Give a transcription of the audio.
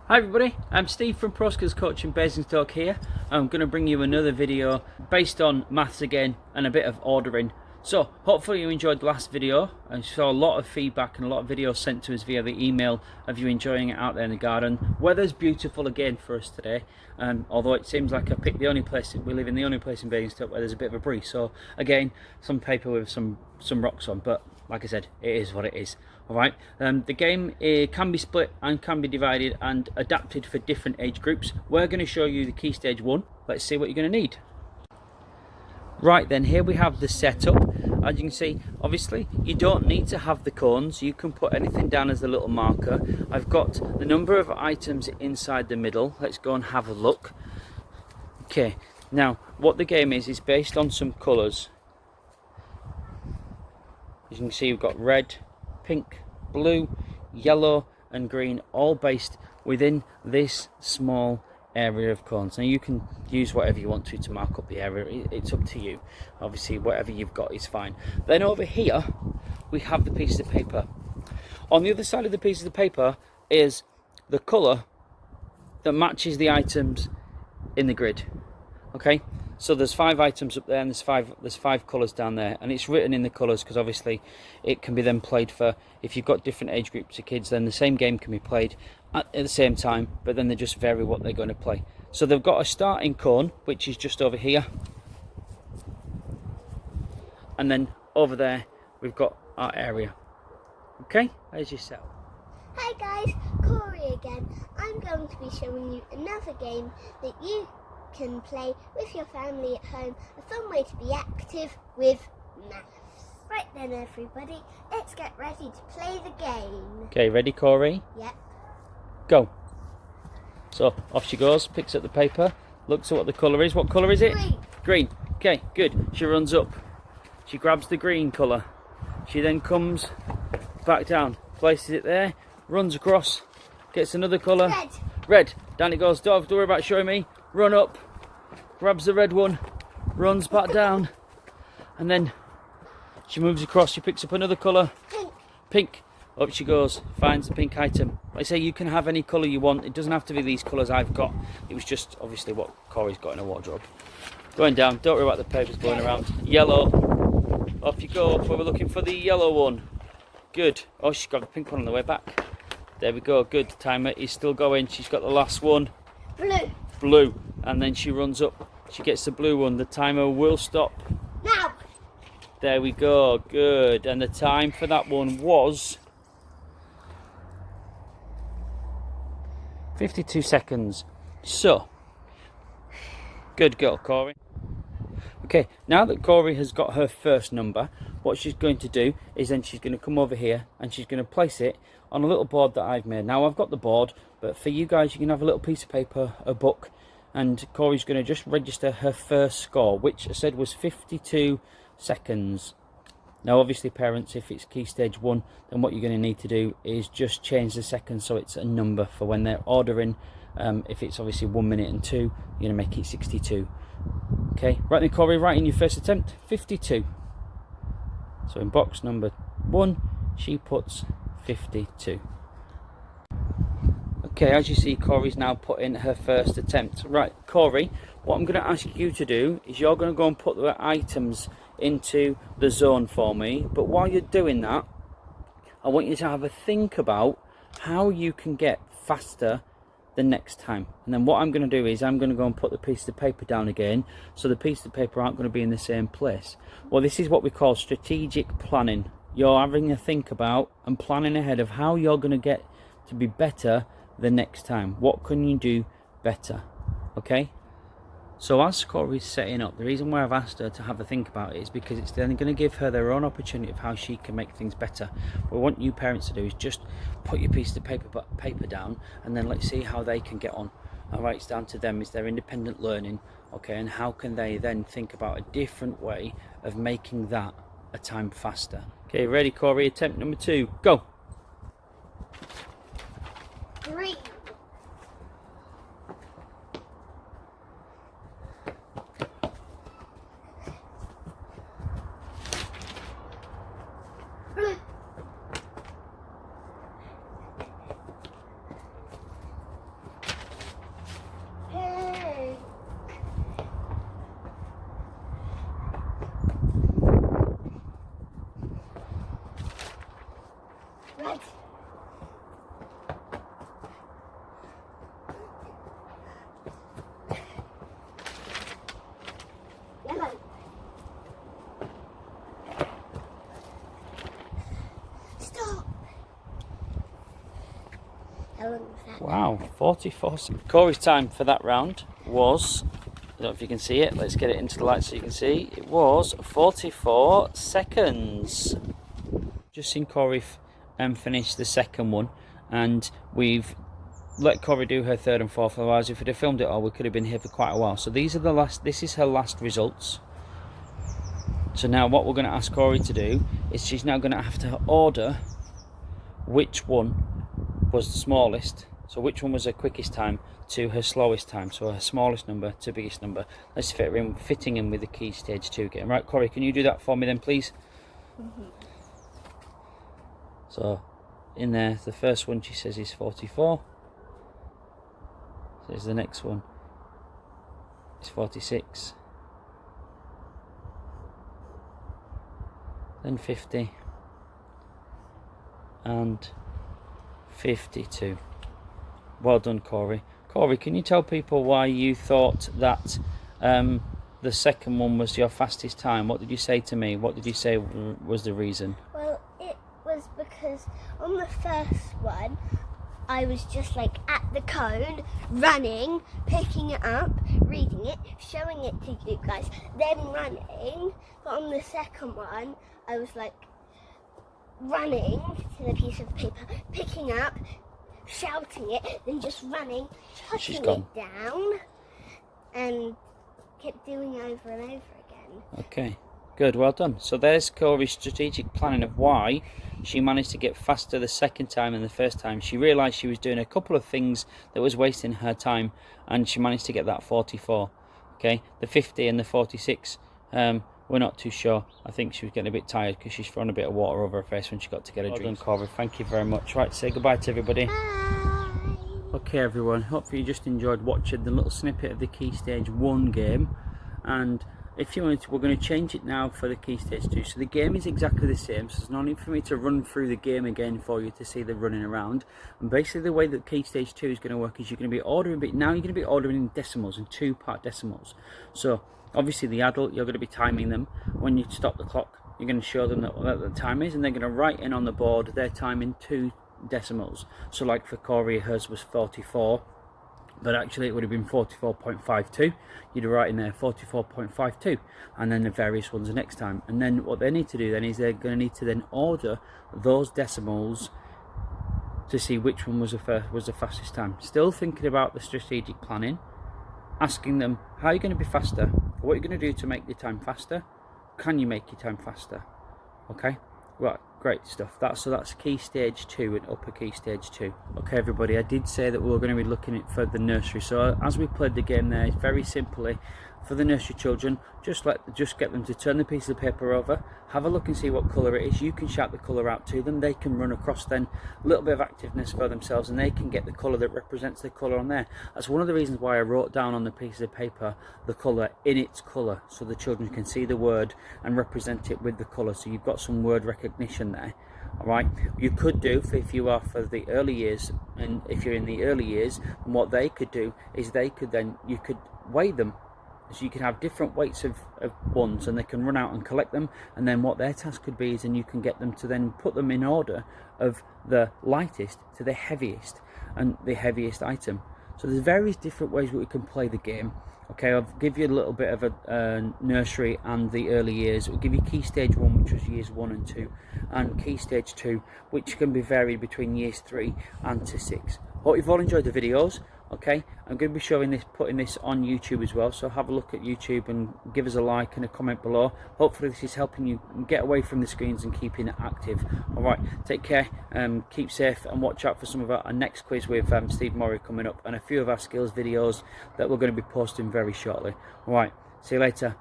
Hi everybody, I'm Steve from Pro Skills Coaching Basingstoke here. I'm going to bring you another video based on maths again and a bit of ordering. So hopefully you enjoyed the last video. I saw a lot of feedback and a lot of videos sent to us via the email of you enjoying it out there in the garden. Weather's beautiful again for us today, although it seems like I picked the only place, we live in the only place in Basingstoke where there's a bit of a breeze. So again, some paper with some rocks on, but like I said, it is what it is. Alright, the game can be split and can be divided and adapted for different age groups. We're going to show you the Key Stage 1. Let's see what you're going to need. Right then, here we have the setup. As you can see, obviously you don't need to have the cones. You can put anything down as a little marker. I've got the number of items inside the middle. Let's go and have a look. Okay, now what the game is based on some colours. As you can see, we've got red, pink, blue, yellow and green, all based within this small area of cones. Now you can use whatever you want to mark up the area, it's up to you. Obviously whatever you've got is fine. Then over here we have the piece of paper. On the other side of the piece of the paper is the colour that matches the items in the grid. Okay, so there's 5 items up there and there's five colours down there, and it's written in the colours because obviously it can be then played for, if you've got different age groups of kids, then the same game can be played at the same time, but then they just vary what they're going to play. So they've got a starting cone which is just over here, and then over there we've got our area. Okay, there's your setup. Hi guys, Corey again. I'm going to be showing you another game that you can play with your family at home, a fun way to be active with maths. Right then everybody, let's get ready to play the game. Okay, ready Corey? Yep. Go. So off she goes, picks up the paper, looks at what the colour is. What colour is it? Green. Green. Okay, good. She runs up, she grabs the green colour, she then comes back down, places it there, runs across, gets another colour. Red. Red. Down it goes. Don't have to worry about showing me. Run up, grabs the red one, runs back down, and then she moves across, she picks up another colour. Pink. Pink. Up she goes, finds the pink item. Like I say, you can have any colour you want. It doesn't have to be these colours I've got. It was just obviously what Corey's got in her wardrobe. Going down, don't worry about the papers going around. Yellow. Off you go, we're looking for the yellow one. Good. Oh, she's got the pink one on the way back. There we go, good. Timer is still going. She's got the last one. Blue. Blue. And then she runs up. She gets the blue one. The timer will stop. Now. There we go, good. And the time for that one was 52 seconds. So, good girl, Corey. Okay, now that Corey has got her first number, what she's going to do is then she's going to come over here and she's going to place it on a little board that I've made. Now I've got the board, but for you guys you can have a little piece of paper, a book, and Corey's going to just register her first score, which I said was 52 seconds. Now obviously parents, if it's Key Stage 1, then what you're going to need to do is just change the seconds so it's a number for when they're ordering. If it's obviously 1 minute and 2, you're going to make it 62. Okay, right then Corey, right in your first attempt, 52. So in box number 1, she puts 52. Okay, as you see, Corey's now put in her first attempt. Right, Corey, what I'm going to ask you to do is you're going to go and put the items into the zone for me. But while you're doing that, I want you to have a think about how you can get faster the next time. And then what I'm going to do is I'm going to go and put the piece of paper down again, so the pieces of paper aren't going to be in the same place. Well, this is what we call strategic planning. You're having a think about and planning ahead of how you're going to get to be better the next time. What can you do better? Okay, so as Corey's setting up, the reason why I've asked her to have a think about it is because it's then going to give her their own opportunity of how she can make things better. What I want you parents to do is just put your piece of paper down, and then let's see how they can get on. Alright, it's down to them. It's their independent learning. Okay, and how can they then think about a different way of making that a time faster. Okay, ready Corey, attempt number 2, go. Green. Blue. How long was that? Wow, 44. Corey's time for that round was, I don't know if you can see it, let's get it into the light so you can see, it was 44 seconds. Just seen Corey finish the second one, and we've let Corey do her third and fourth, otherwise if we'd have filmed it all we could have been here for quite a while. So this is her last results. So now what we're going to ask Corey to do is she's now going to have to order which one was the smallest, so which one was her quickest time to her slowest time, so her smallest number to biggest number. Let's fitting in with the Key Stage 2 game. Right, Corey, can you do that for me then, please? So in there, the first one she says is 44. So the next one is 46. Then 50 and 52. Well done, Corey. Corey, can you tell people why you thought that the second one was your fastest time? What did you say to me? What did you say was the reason? Well, it was because on the first one, I was just like at the cone, running, picking it up, reading it, showing it to you guys, then running. But on the second one, I was like running to the piece of paper, picking up, shouting it, then just running, touching it down, and kept doing over and over again. Okay, good, well done. So there's Corey's strategic planning of why she managed to get faster the second time than the first time. She realised she was doing a couple of things that was wasting her time, and she managed to get that 44. Okay, the 50 and the 46, we're not too sure. I think she was getting a bit tired because she's thrown a bit of water over her face when she got to get a drink. Well done, Corey. Thank you very much. Right, say goodbye to everybody. Bye. Okay, everyone. Hopefully you just enjoyed watching the little snippet of the Key Stage 1 game. And if you wanted to, we're going to change it now for the Key Stage 2. So the game is exactly the same. So there's no need for me to run through the game again for you to see the running around. And basically the way that Key Stage 2 is going to work is you're going to be ordering, but now you're going to be ordering in decimals, in 2-part decimals. So obviously the adult, you're going to be timing them. When you stop the clock, you're going to show them what the time is, and they're going to write in on the board their time in 2 decimals. So like for Corey, hers was 44, but actually it would have been 44.52. You'd write in there 44.52, and then the various ones the next time. And then what they need to do then is they're going to need to then order those decimals to see which one was the fastest time. Still thinking about the strategic planning, asking them how you're going to be faster, what you're going to do to make your time faster, can you make your time faster? Okay, right, great stuff. That's Key Stage 2 and Upper Key Stage 2. Okay, everybody, I did say that we were going to be looking at for the nursery. So as we played the game there, it's very simply for the nursery children, just get them to turn the piece of paper over, have a look and see what colour it is. You can shout the colour out to them. They can run across then a little bit of activeness for themselves, and they can get the colour that represents the colour on there. That's one of the reasons why I wrote down on the piece of paper the colour in its colour, so the children can see the word and represent it with the colour. So you've got some word recognition there. Alright, you could do, if you are for the early years, and if you're in the early years, and what they could do is you could weigh them. So you can have different weights of ones, and they can run out and collect them, and then what their task could be is then you can get them to then put them in order of the lightest to the heaviest, and the heaviest item. So there's various different ways we can play the game. Okay, I'll give you a little bit of a nursery and the early years. We'll give you Key Stage 1, which was years 1 and 2, and Key Stage 2, which can be varied between years 3 and to 6. Hope you've all enjoyed the videos. Okay, I'm going to be putting this on YouTube as well, so have a look at YouTube and give us a like and a comment below. Hopefully this is helping you get away from the screens and keeping it active. Alright, take care, keep safe, and watch out for some of our next quiz with Steve Murray coming up, and a few of our skills videos that we're going to be posting very shortly. Alright, see you later.